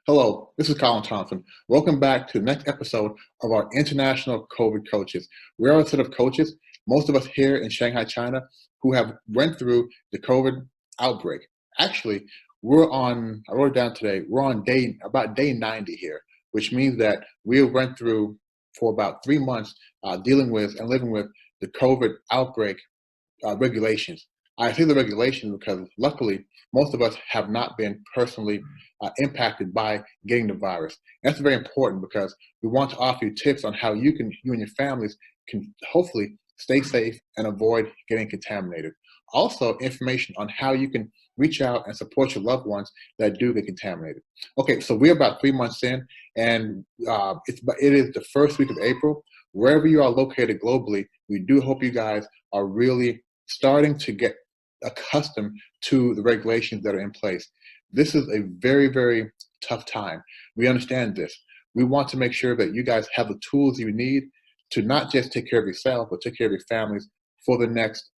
Hello, this is Colin Thompson. Welcome back to the next episode of our International COVID Coaches. We're a set of coaches, most of us here in Shanghai, China, who have went through the COVID outbreak. Actually, I wrote it down today, we're on about day 90 here, which means that we went through for about 3 months dealing with and living with the COVID outbreak regulations. I say the regulations because luckily most of us have not been personally impacted by getting the virus. And that's very important because we want to offer you tips on how you and your families can hopefully stay safe and avoid getting contaminated. Also, information on how you can reach out and support your loved ones that do get contaminated. Okay, so we're about 3 months in, and it is the first week of April. Wherever you are located globally, we do hope you guys are really starting to get accustomed to the regulations that are in place. This is a very, very tough time. We understand this. We want to make sure that you guys have the tools you need to not just take care of yourself, but take care of your families for the next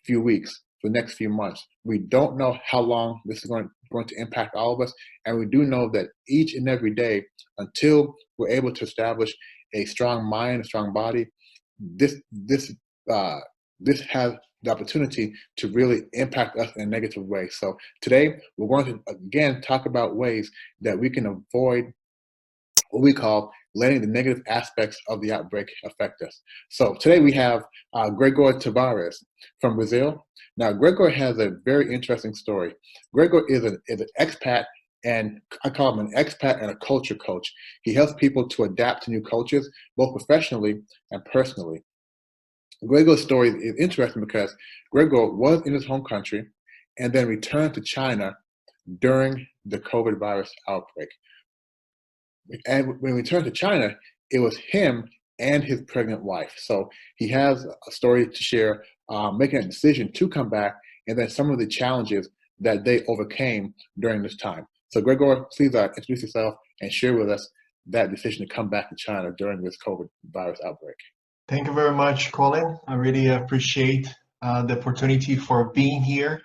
few weeks, for the next few months. We don't know how long this is going to impact all of us, and we do know that each and every day, until we're able to establish a strong mind, a strong body, this has the opportunity to really impact us in a negative way. So today we're going to again talk about ways that we can avoid what we call letting the negative aspects of the outbreak affect us. So today we have Gregor Tavares from Brazil. Now Gregor has a very interesting story. Gregor is an expat, and I call him an expat and a culture coach. He helps people to adapt to new cultures, both professionally and personally. Gregor's story is interesting because Gregor was in his home country and then returned to China during the COVID virus outbreak. And when he returned to China, it was him and his pregnant wife. So he has a story to share, making a decision to come back, and then some of the challenges that they overcame during this time. So Gregor, please introduce yourself and share with us that decision to come back to China during this COVID virus outbreak. Thank you very much, Colin. I really appreciate the opportunity for being here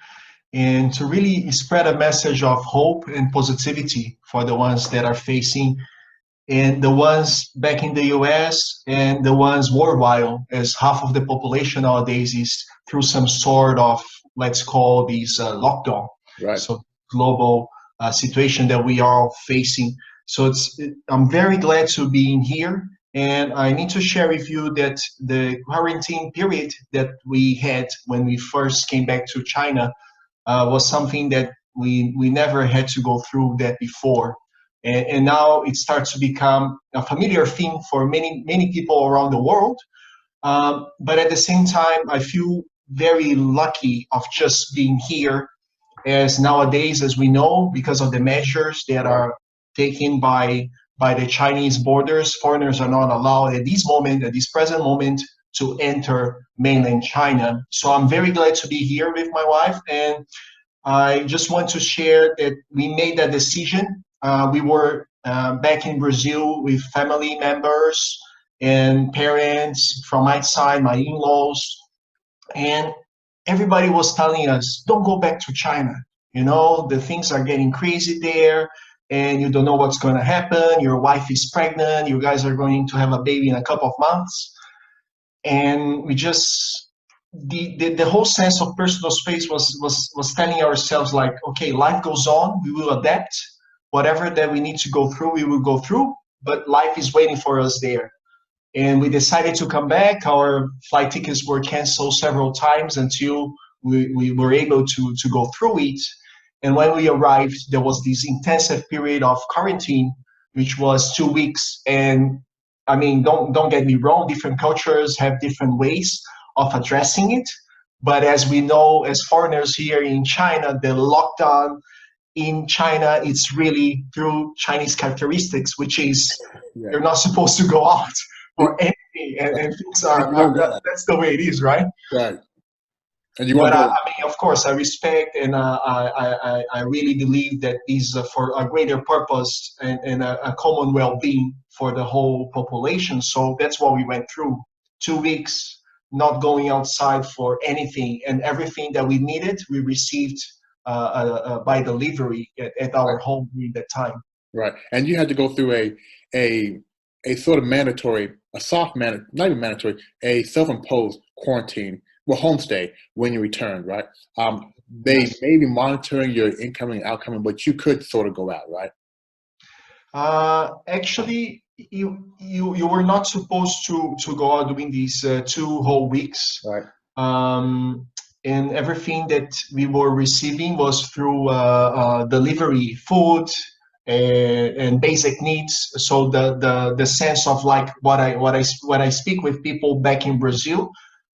and to really spread a message of hope and positivity for the ones that are facing, and the ones back in the US and the ones worldwide, as half of the population nowadays is through some sort of, let's call these lockdown. Right. So global situation that we are facing. So I'm very glad to be in here. And I need to share with you that the quarantine period that we had when we first came back to China was something that we never had to go through that before. And now it starts to become a familiar thing for many people around the world. But at the same time, I feel very lucky of just being here, as nowadays, as we know, because of the measures that are taken by the Chinese borders, foreigners are not allowed at this present moment, to enter mainland China. So I'm very glad to be here with my wife, and I just want to share that we made that decision. We were back in Brazil with family members and parents from my side, my in-laws, and everybody was telling us, don't go back to China. You know, the things are getting crazy there, and you don't know what's going to happen. Your wife is pregnant. You guys are going to have a baby in a couple of months. And we just, the whole sense of personal space was telling ourselves, like, okay, life goes on. We will adapt. Whatever that we need to go through, we will go through. But life is waiting for us there. And we decided to come back. Our flight tickets were canceled several times until we were able to go through it. And when we arrived, there was this intensive period of quarantine, which was 2 weeks. And I mean, don't get me wrong, different cultures have different ways of addressing it. But as we know, as foreigners here in China, the lockdown in China, it's really through Chinese characteristics, which is you're not supposed to go out or anything. And things that's the way it is, right? Right. But I mean, of course, I respect, and I really believe that is for a greater purpose and a common well-being for the whole population. So that's what we went through. 2 weeks not going outside for anything, and everything that we needed, we received by delivery at our home during that time. Right. And you had to go through a a sort of mandatory, a soft not even mandatory, a self-imposed quarantine, well, homestay when you returned, right? They Yes. may be monitoring your incoming and outcoming, but you could sort of go out, right? Actually, you were not supposed to go out during these 2 whole weeks. Right. And everything that we were receiving was through delivery, food, and basic needs. So the sense of like when I speak with people back in Brazil,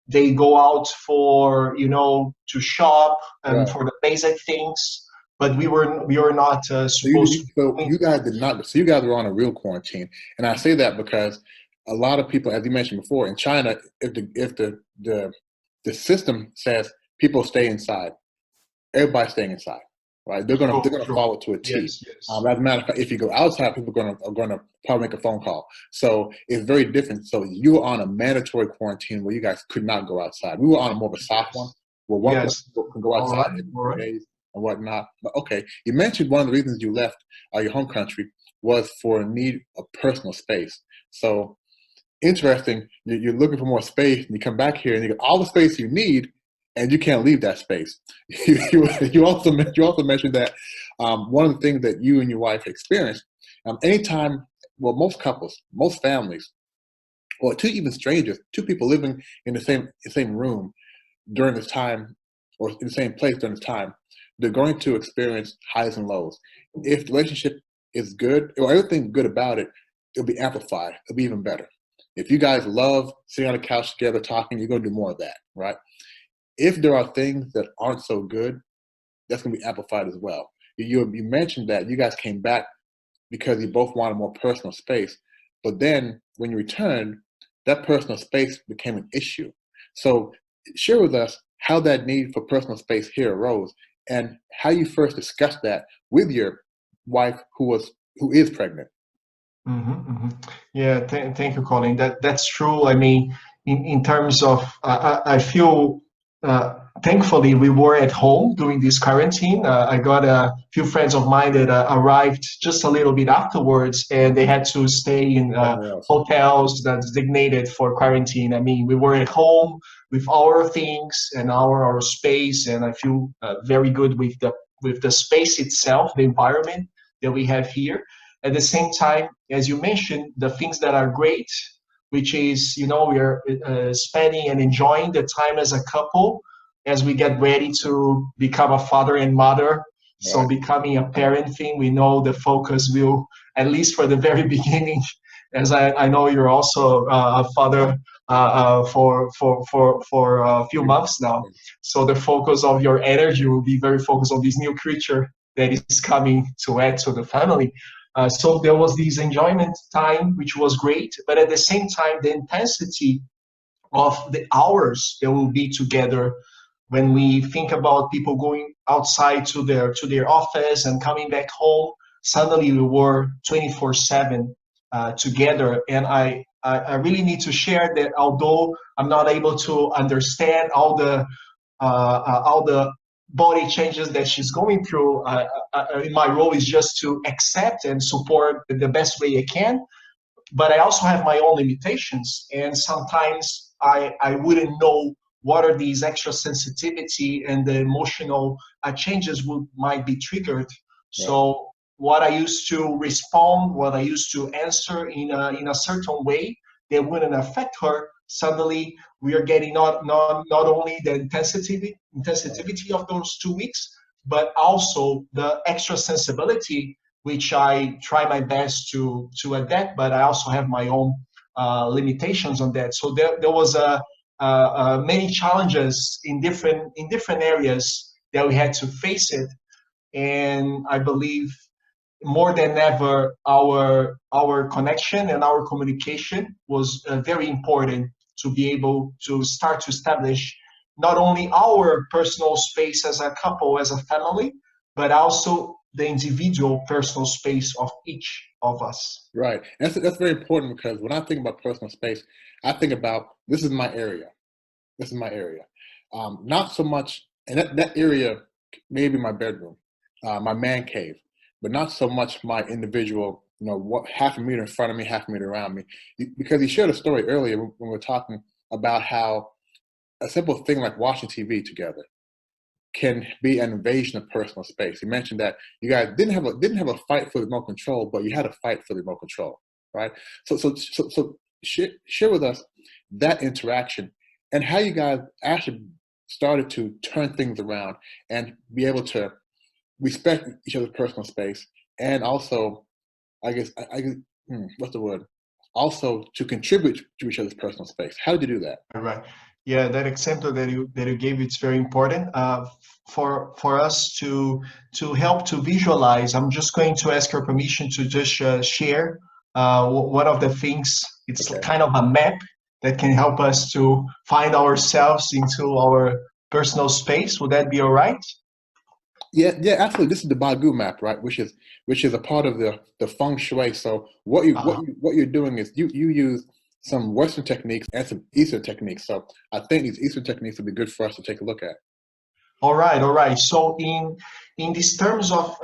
they go out for to shop and Right. for the basic things, but we were not So you, supposed to be so doing. you guys did not. So you guys were on a real quarantine, and I say that because a lot of people, as you mentioned before, in China, if the system says people stay inside, everybody's staying inside, right? They're True, gonna true. follow to a T. Yes, yes. As a matter of fact, if you go outside, people are gonna probably make a phone call. So it's very different. So you were on a mandatory quarantine where you guys could not go outside. We were on a more of a soft one Yes. where one person Yes. can go All outside right. every All few right. days and whatnot. But okay, you mentioned one of the reasons you left your home country was for a need of personal space. So interesting. You're looking for more space, and you come back here, and you get all the space you need, and you can't leave that space. You also mentioned that one of the things that you and your wife experienced, anytime, well, most couples, most families, or two even strangers, two people living in the same room during this time, or in the same place during this time, they're going to experience highs and lows. If the relationship is good, or everything good about it, it'll be amplified. It'll be even better. If you guys love sitting on the couch together talking, you're going to do more of that, right? If there are things that aren't so good, that's going to be amplified as well. You mentioned that you guys came back because you both wanted more personal space, but then when you returned, that personal space became an issue. So share with us how that need for personal space here arose, and how you first discussed that with your wife, who is pregnant. Mm-hmm. Yeah, thank you, Colin. That's true. I mean, in terms of, I feel thankfully we were at home during this quarantine. I got a few friends of mine that arrived just a little bit afterwards, and they had to stay in Somewhere else. hotels that's designated for quarantine. I mean, we were at home with our things and our space, and I feel very good with the space itself, the environment that we have here. At the same time, as you mentioned, the things that are great, which is, we are spending and enjoying the time as a couple as we get ready to become a father and mother. So Right. becoming a parent thing, we know the focus will, at least for the very beginning, as I know you're also a father for a few months now. So the focus of your energy will be very focused on this new creature that is coming to add to the family. So there was this enjoyment time, which was great, but at the same time, the intensity of the hours that will be together when we think about people going outside to their office and coming back home. Suddenly we were 24/7 together, and I really need to share that although I'm not able to understand all the body changes that she's going through. My role is just to accept and support the best way I can. But I also have my own limitations, and sometimes I wouldn't know what are these extra sensitivity and the emotional changes might be triggered. Right. So what I used to respond, what I used to answer in a certain way that wouldn't affect her, suddenly we are getting not only the intensity of those 2 weeks, but also the extra sensibility, which I try my best to adapt, but I also have my own limitations on that. So there was many challenges in different areas that we had to face it, and I believe more than ever our connection and our communication was very important to be able to start to establish not only our personal space as a couple, as a family, but also the individual personal space of each of us. Right. That's very important, because when I think about personal space, I think about, this is my area. This is my area. Not so much, and that area may be my bedroom, my man cave. but not so much my individual, what half a meter in front of me, half a meter around me. Because he shared a story earlier when we were talking about how a simple thing like watching TV together can be an invasion of personal space. He mentioned that you guys didn't have a fight for the remote control, but you had a fight for the remote control, right? So share with us that interaction and how you guys actually started to turn things around and be able to respect each other's personal space, and also, what's the word? Also to contribute to each other's personal space. How did you do that? Right. Yeah, that example that you gave, it's very important for us to help to visualize. I'm just going to ask your permission to just share one of the things. It's Okay. kind of a map that can help us to find ourselves into our personal space. Would that be all right? Yeah, absolutely. This is the Bagu map, right? Which is a part of the feng shui. So what you're doing is you use some Western techniques and some Eastern techniques. So I think these Eastern techniques would be good for us to take a look at. All right. So in these terms of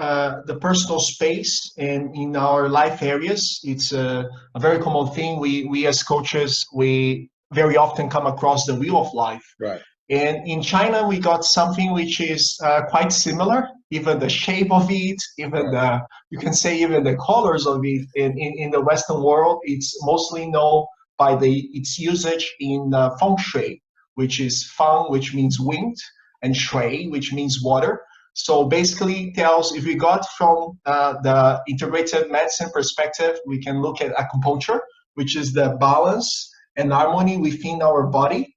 the personal space and in our life areas, it's a very common thing. We as coaches, we very often come across the wheel of life. Right. And in China, we got something which is quite similar, even the shape of it, even you can say even the colors of it. In the Western world, it's mostly known by its usage in feng shui, which is feng, which means wind, and shui, which means water. So basically it tells, if we got from the integrated medicine perspective, we can look at acupuncture, which is the balance and harmony within our body.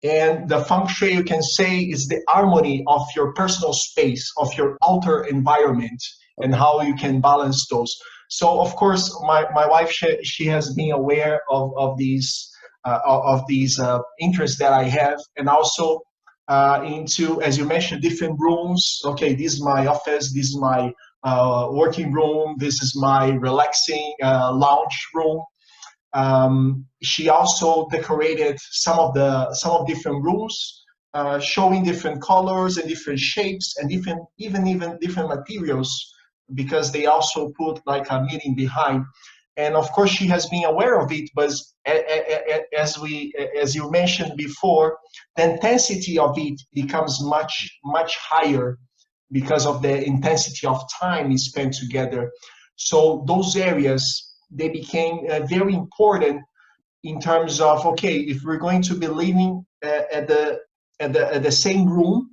And the feng shui, you can say, is the harmony of your personal space, of your outer environment, and how you can balance those. So, of course, my wife, she has been aware of these interests that I have, and also into, as you mentioned, different rooms. Okay, this is my office, this is my working room, this is my relaxing lounge room. She also decorated some different rooms, showing different colors and different shapes and even different materials, because they also put like a meaning behind. And of course, she has been aware of it, but as you mentioned before, the intensity of it becomes much higher because of the intensity of time spent together. So those areas, they became very important in terms of, okay, if we're going to be living at the same room,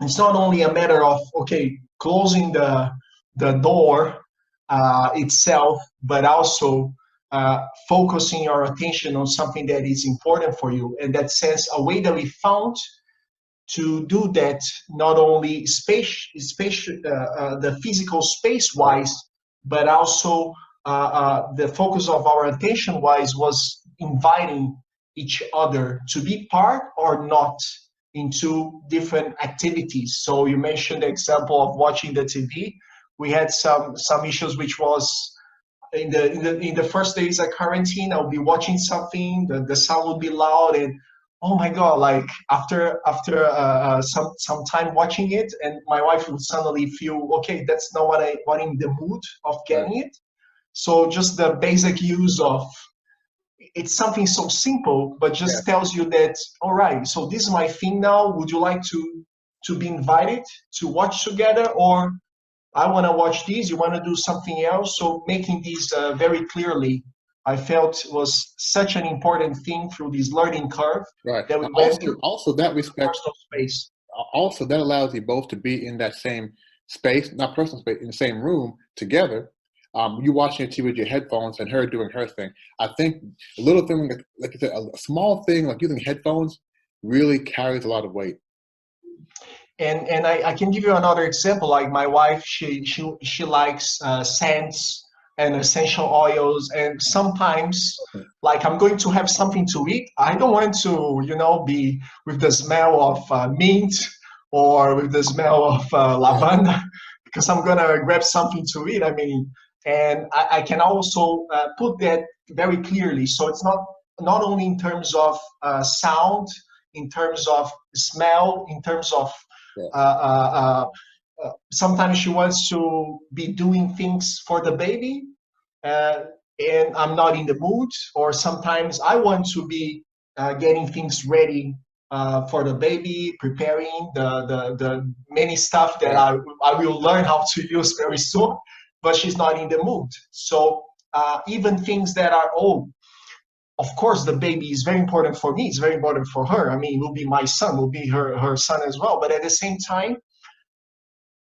it's not only a matter of, okay, closing the door itself, but also focusing our attention on something that is important for you. In that sense, a way that we found to do that, not only the physical space-wise, but also the focus of our attention-wise was inviting each other to be part or not into different activities. So you mentioned the example of watching the TV. We had some issues, which was in the first days of quarantine. I'll be watching something, the sound would be loud, and oh my god, like after some time watching it, and my wife would suddenly feel, okay, that's not what I'm in the mood of getting it. So just the basic use of, it's something so simple, but just tells you that, all right, so this is my thing now. Would you like to be invited to watch together, or I want to watch this, you want to do something else? So making these very clearly, I felt was such an important thing through this learning curve that we went through. Also, that respect, personal space. Also, that allows you both to be in that same space, not personal space, in the same room together. You watching TV with your headphones and her doing her thing. I think a little thing, like you said, a small thing like using headphones really carries a lot of weight. And I can give you another example. Like my wife, she likes scents and essential oils, and sometimes, like, I'm going to have something to eat, I don't want to be with the smell of mint or with the smell of lavender, because I'm gonna grab something to eat. I mean, and I can also put that very clearly. So it's not only in terms of sound, in terms of smell, in terms of sometimes she wants to be doing things for the baby, uh, and I'm not in the mood. Or sometimes I want to be getting things ready for the baby, preparing the many stuff that Right. I will learn how to use very soon, but she's not in the mood. So even things that are, oh, of course, the baby is very important for me. It's very important for her. I mean, it will be my son, will be her son as well. But at the same time,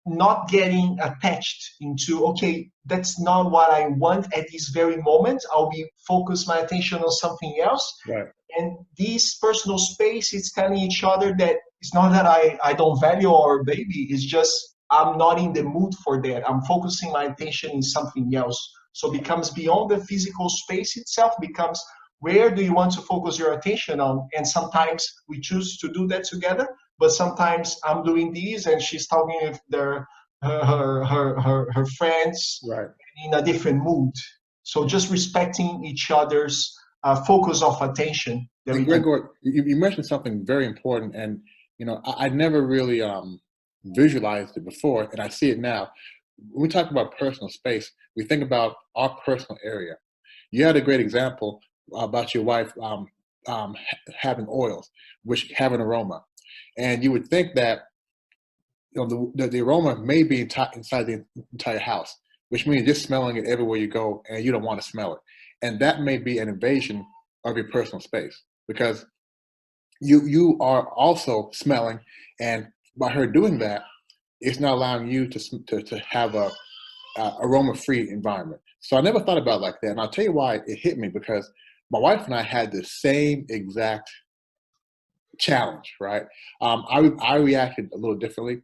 not getting attached into, okay, that's not what I want at this very moment. I'll be focus my attention on something else. Right. And this personal space is telling each other that it's not that I don't value our baby, it's just I'm not in the mood for that. I'm focusing my attention in something else. So it becomes beyond the physical space itself, becomes where do you want to focus your attention on? And sometimes we choose to do that together, but sometimes I'm doing this and she's talking with her friends Right. in a different mood. So just respecting each other's focus of attention that And we can. Gregor, you mentioned something very important, and I never really visualized it before, and I see it now. When we talk about personal space, we think about our personal area. You had a great example about your wife having oils, which have an aroma, and you would think that the aroma may be inside the entire house, which means you're smelling it everywhere you go, and you don't want to smell it, and that may be an invasion of your personal space because you are also smelling, and by her doing that, it's not allowing you to have a aroma-free environment. So I never thought about it like that, and I'll tell you why it hit me, because my wife and I had the same exact challenge, right? I reacted a little differently.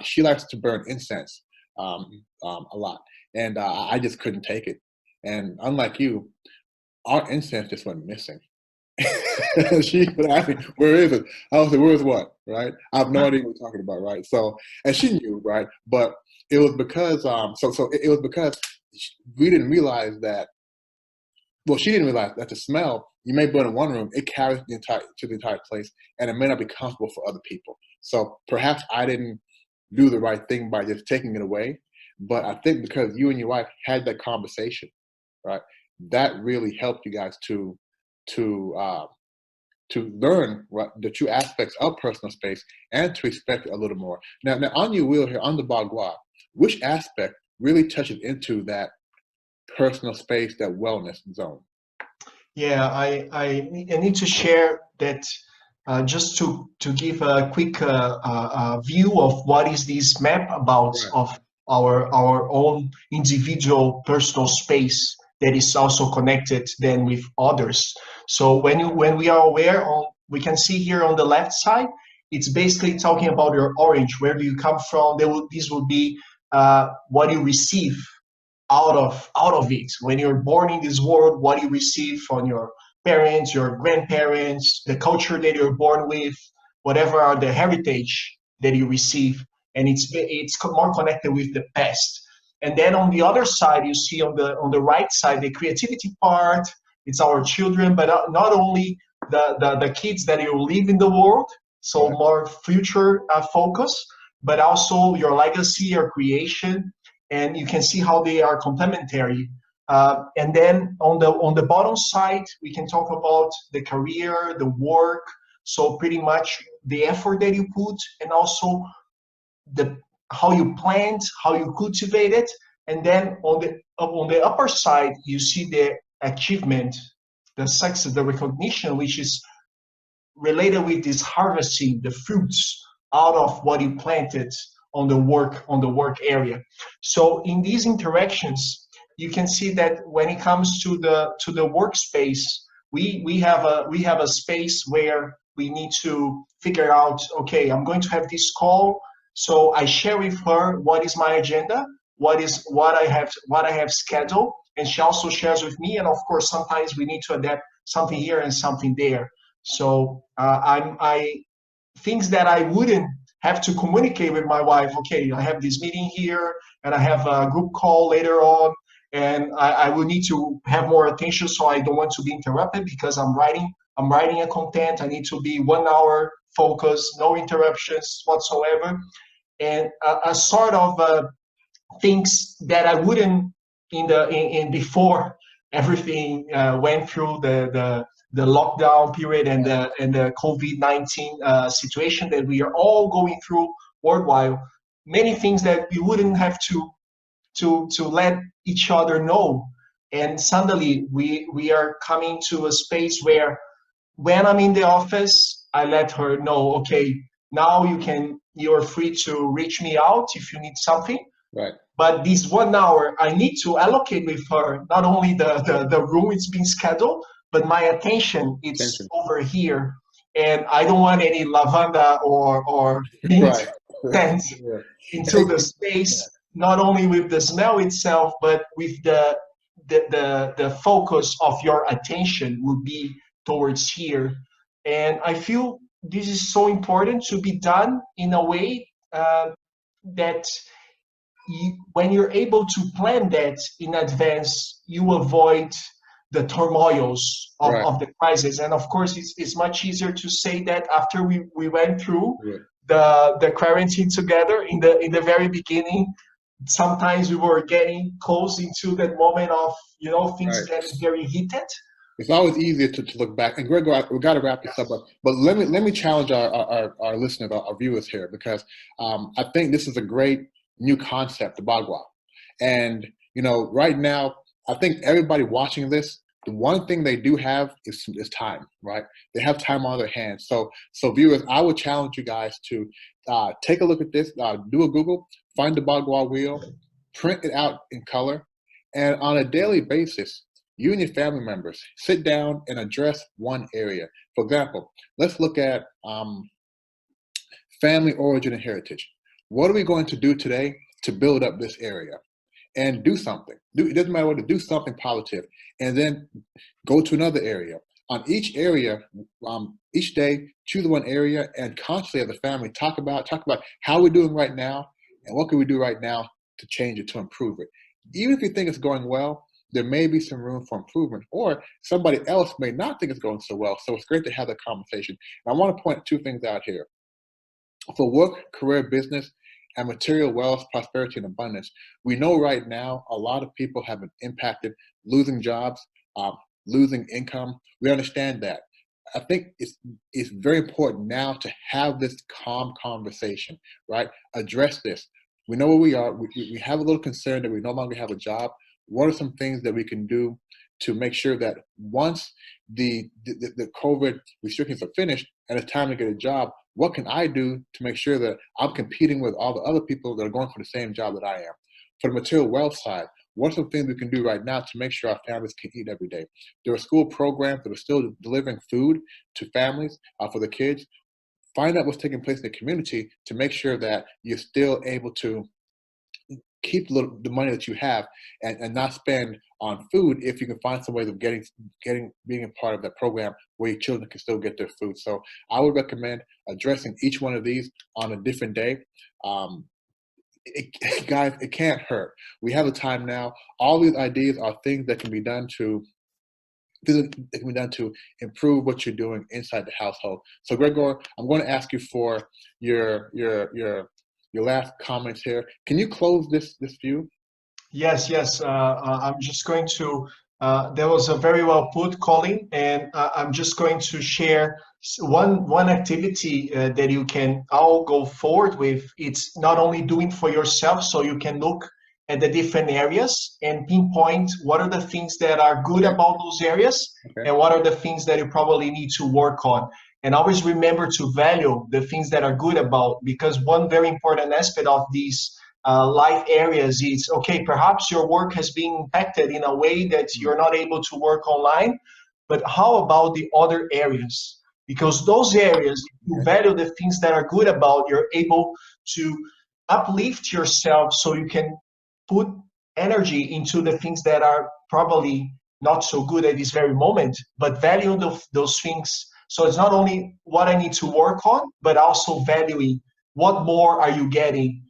She likes to burn incense a lot, and I just couldn't take it. And unlike you, our incense just went missing. She would ask me, "Where is it?" I was like, "Where's what?" Right? I have no idea what we're talking about, right? So, and she knew, right? But it was because, it was because we didn't realize that. Well, she didn't realize that the smell you may burn in one room, it carries the entire place, and it may not be comfortable for other people. So perhaps I didn't do the right thing by just taking it away. But I think because you and your wife had that conversation, right? That really helped you guys to uh, to learn the true aspects of personal space and to respect it a little more. Now on your wheel here, on the Bagua, which aspect really touches into that personal space, that wellness zone? Yeah, I need to share that just to give a quick view of what is this map about Right. of our own individual personal space that is also connected then with others. So when we are aware on, we can see here on the left side, it's basically talking about your orange. Where do you come from? This will be what you receive out of it. When you're born in this world, what you receive from your parents, your grandparents, the culture that you're born with, whatever are the heritage that you receive, and it's more connected with the past. And then on the other side, you see on the right side the creativity part. It's our children, but not only the kids that you live in the world, so Right. more future focus, but also your legacy, your creation, and you can see how they are complementary. And then on the bottom side, we can talk about the career, the work. So pretty much the effort that you put, and also the how you plant, how you cultivate it. And then on the upper side, you see the achievement, the success, the recognition, which is related with this harvesting the fruits out of what you planted on the work area. So in these interactions, you can see that when it comes to the workspace, we have a space where we need to figure out, okay, I'm going to have this call, so I share with her what is my agenda, what I have scheduled, and she also shares with me. And of course, sometimes we need to adapt something here and something there. So I things that I wouldn't have to communicate with my wife. Okay, I have this meeting here, and I have a group call later on, and I will need to have more attention. So I don't want to be interrupted because I'm writing. I'm writing a content. I need to be 1 hour focused, no interruptions whatsoever. and a sort of things that I wouldn't in before everything went through the lockdown period and the COVID-19 situation that we are all going through worldwide. Many things that we wouldn't have to let each other know, and suddenly we are coming to a space where when I'm in the office, I let her know, okay, now you're free to reach me out if you need something. Right. But this 1 hour, I need to allocate with her, not only the room it's been scheduled, but my attention, it's over here. And I don't want any lavanda or mint Right. scent Yeah. into the space, not only with the smell itself, but with the focus of your attention will be towards here. And I feel this is so important to be done in a way that when you're able to plan that in advance, you avoid the turmoils of the crisis. And of course, it's much easier to say that after we went through the quarantine together in the very beginning. Sometimes we were getting close into that moment of, things getting very heated. It's always easier to look back. And Gregor, we got to wrap this up. But let me challenge our listeners, our viewers here, because I think this is a great new concept, the Bagua. And right now, I think everybody watching this, the one thing they do have is time, right? They have time on their hands. So viewers, I would challenge you guys to take a look at this, do a Google, find the Bagua wheel, print it out in color, and on a daily basis, you and your family members sit down and address one area. For example, let's look at family origin and heritage. What are we going to do today to build up this area? And do something. It doesn't matter what to do, something positive. And then go to another area. On each area, each day, choose one area and constantly as a family talk about how we're doing right now and what can we do right now to change it, to improve it. Even if you think it's going well, there may be some room for improvement, or somebody else may not think it's going so well. So it's great to have that conversation. And I want to point two things out here. For work, career, business, and material wealth, prosperity, and abundance, we know right now a lot of people have been impacted, losing jobs, losing income. We understand that. I think it's very important now to have this calm conversation, right? Address this. We know where we are. We have a little concern that we no longer have a job. What are some things that we can do to make sure that once the COVID restrictions are finished and it's time to get a job, what can I do to make sure that I'm competing with all the other people that are going for the same job that I am? For the material wealth side, what are some things we can do right now to make sure our families can eat every day? There are school programs that are still delivering food to families for the kids. Find out what's taking place in the community to make sure that you're still able to keep the money that you have and not spend on food if you can find some ways of being a part of that program where your children can still get their food. So I would recommend addressing each one of these on a different day. Guys, it can't hurt. We have the time now. All these ideas are things that can be done to improve what you're doing inside the household. So Gregor, I'm going to ask you for your last comments here. Can you close this view? Yes. I'm just going to, that was a very well put, Colin, and I'm just going to share one activity that you can all go forward with. It's not only doing for yourself, so you can look at the different areas and pinpoint what are the things that are good about those areas and what are the things that you probably need to work on. And always remember to value the things that are good about, because one very important aspect of these life areas is, okay, perhaps your work has been impacted in a way that you're not able to work online, but how about the other areas? Because those areas, if you value the things that are good about, you're able to uplift yourself so you can put energy into the things that are probably not so good at this very moment, but value those things. So it's not only what I need to work on, but also valuing what more are you getting.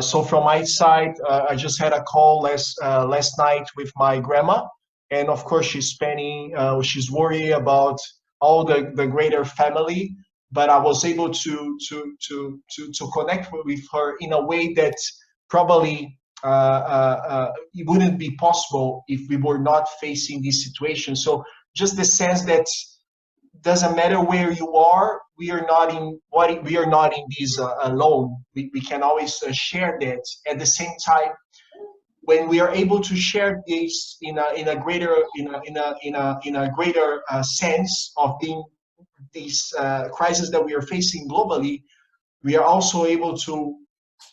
So from my side, I just had a call last night with my grandma, and of course she's worried about all the greater family but I was able to connect with her in a way that probably it wouldn't be possible if we were not facing this situation. So just the sense that doesn't matter where you are, we are not in this alone. We can always share that. At the same time, when we are able to share this in a greater sense of being this crisis that we are facing globally, we are also able to,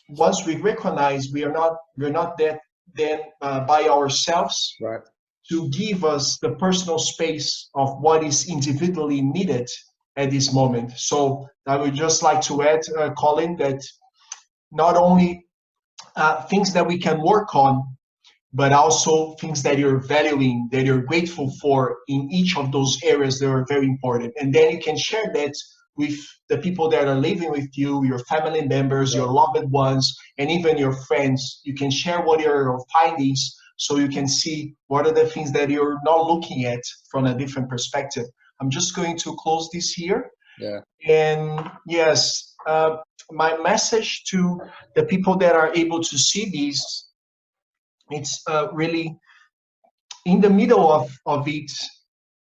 once we recognize we're not that then by ourselves, Right. to give us the personal space of what is individually needed at this moment. So I would just like to add, Colin, that not only things that we can work on, but also things that you're valuing, that you're grateful for in each of those areas that are very important. And then you can share that with the people that are living with you, your family members, your loved ones, and even your friends. You can share what your findings, so you can see what are the things that you're not looking at from a different perspective. I'm just going to close this here. Yeah. And yes, my message to the people that are able to see these, it's really in the middle of it,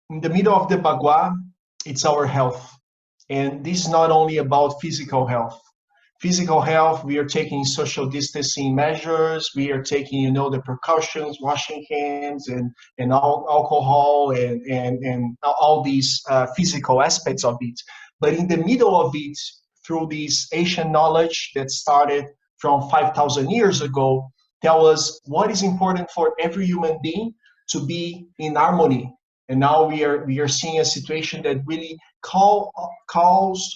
in the middle of the bagua, it's our health. And this is not only about physical health. Physical health, we are taking social distancing measures, we are taking, the precautions, washing hands and alcohol and all these physical aspects of it. But in the middle of it, through this Asian knowledge that started from 5,000 years ago, tell us what is important for every human being to be in harmony. And now we are seeing a situation that really calls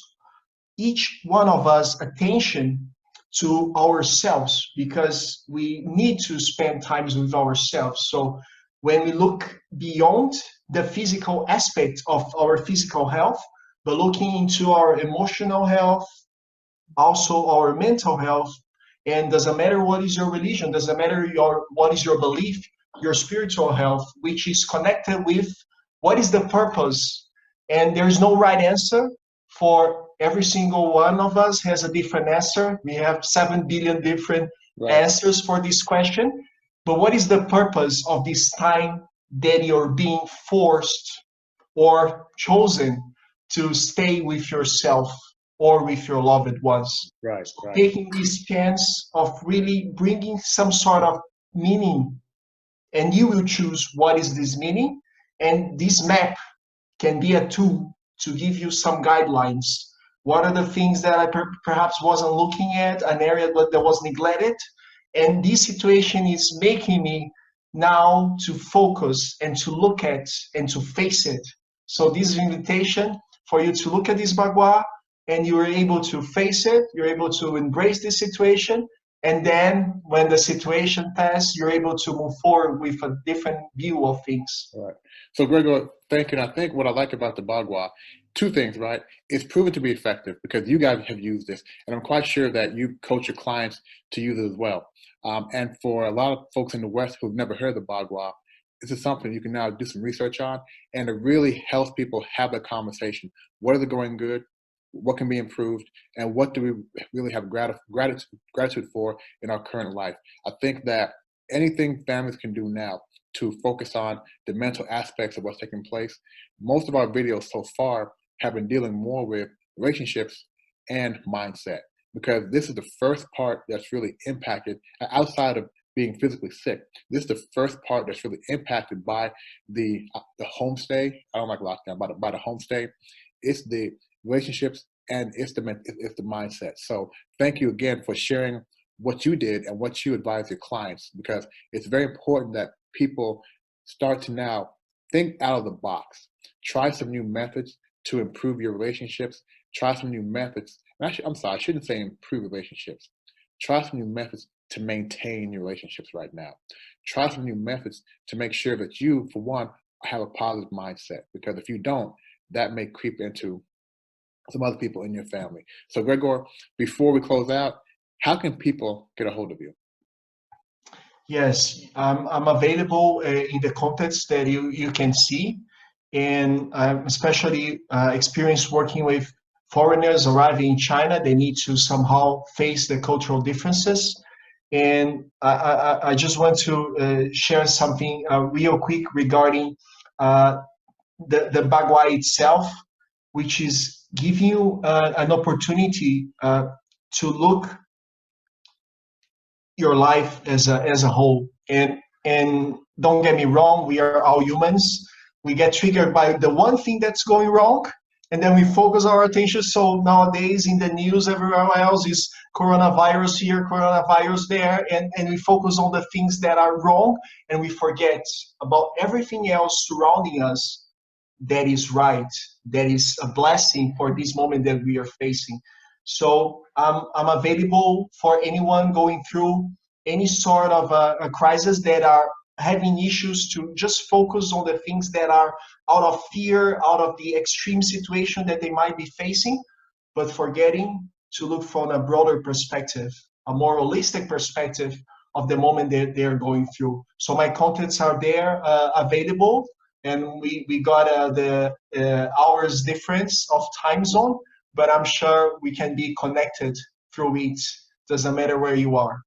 each one of us attention to ourselves, because we need to spend times with ourselves. So when we look beyond the physical aspect of our physical health, but looking into our emotional health, also our mental health, and doesn't matter what is your religion, doesn't matter what is your belief, your spiritual health, which is connected with what is the purpose. And there's no right answer. For every single one of us has a different answer. We have 7 billion different answers for this question. But what is the purpose of this time that you're being forced or chosen to stay with yourself or with your loved ones? Right. So taking this chance of really bringing some sort of meaning, and you will choose what is this meaning, and this map can be a tool to give you some guidelines. What are the things that I perhaps wasn't looking at, an area that was neglected? And this situation is making me now to focus and to look at and to face it. So this is an invitation for you to look at this bagua, and you are able to face it, you're able to embrace this situation, and then when the situation passes, you're able to move forward with a different view of things. Right. So Gregor, thank you. And I think what I like about the bagua, two things, right? It's proven to be effective because you guys have used this, and I'm quite sure that you coach your clients to use it as well. And for a lot of folks in the West who've never heard of the bagua, this is something you can now do some research on, and it really helps people have the conversation. What is going good? What can be improved? And what do we really have gratitude for in our current life? I think that anything families can do now to focus on the mental aspects of what's taking place. Most of our videos so far have been dealing more with relationships and mindset, because this is the first part that's really impacted outside of being physically sick. This is the first part that's really impacted by the homestay. I don't like lockdown, by the homestay. It's the relationships and it's the mindset. So thank you again for sharing what you did and what you advise your clients, because it's very important that people start to now think out of the box. Try some new methods to improve your relationships. Try some new methods. Actually, I'm sorry, I shouldn't say improve relationships. Try some new methods to maintain your relationships right now. Try some new methods to make sure that you, for one, have a positive mindset, because if you don't, that may creep into some other people in your family. So Gregor, before we close out, how can people get a hold of you? Yes, I'm available in the contexts that you can see, and I'm especially experienced working with foreigners arriving in China, they need to somehow face the cultural differences. And I just want to share something real quick regarding the Bagua itself, which is giving you an opportunity to look your life as a whole. And don't get me wrong, we are all humans. We get triggered by the one thing that's going wrong, and then we focus our attention. So nowadays in the news, everywhere else is coronavirus here, coronavirus there, and we focus on the things that are wrong, and we forget about everything else surrounding us that is right, that is a blessing for this moment that we are facing. So I'm available for anyone going through any sort of a crisis, that are having issues, to just focus on the things that are out of fear, out of the extreme situation that they might be facing, but forgetting to look from a broader perspective, a more holistic perspective of the moment that they're going through. So my contacts are there, available, and we got the hours difference of time zone, but I'm sure we can be connected through it. Doesn't matter where you are.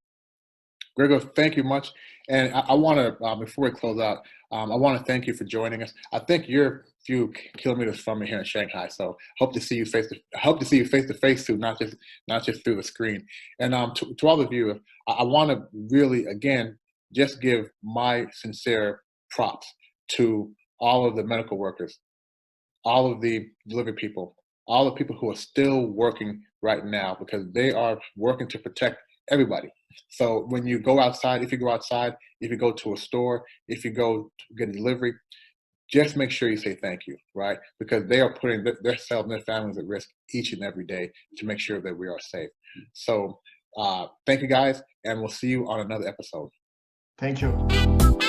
Gregor, thank you much. And I want to, before we close out, I want to thank you for joining us. I think you're a few kilometers from me here in Shanghai, so hope to see you face to face too, not just through the screen. And to all of you, I want to really, again, just give my sincere props to all of the medical workers, all of the delivery people, all the people who are still working right now, because they are working to protect everybody. So when you go outside, if you go outside, if you go to a store, if you go to get a delivery, just make sure you say thank you, right? Because they are putting themselves and their families at risk each and every day to make sure that we are safe. So thank you guys, and we'll see you on another episode. Thank you.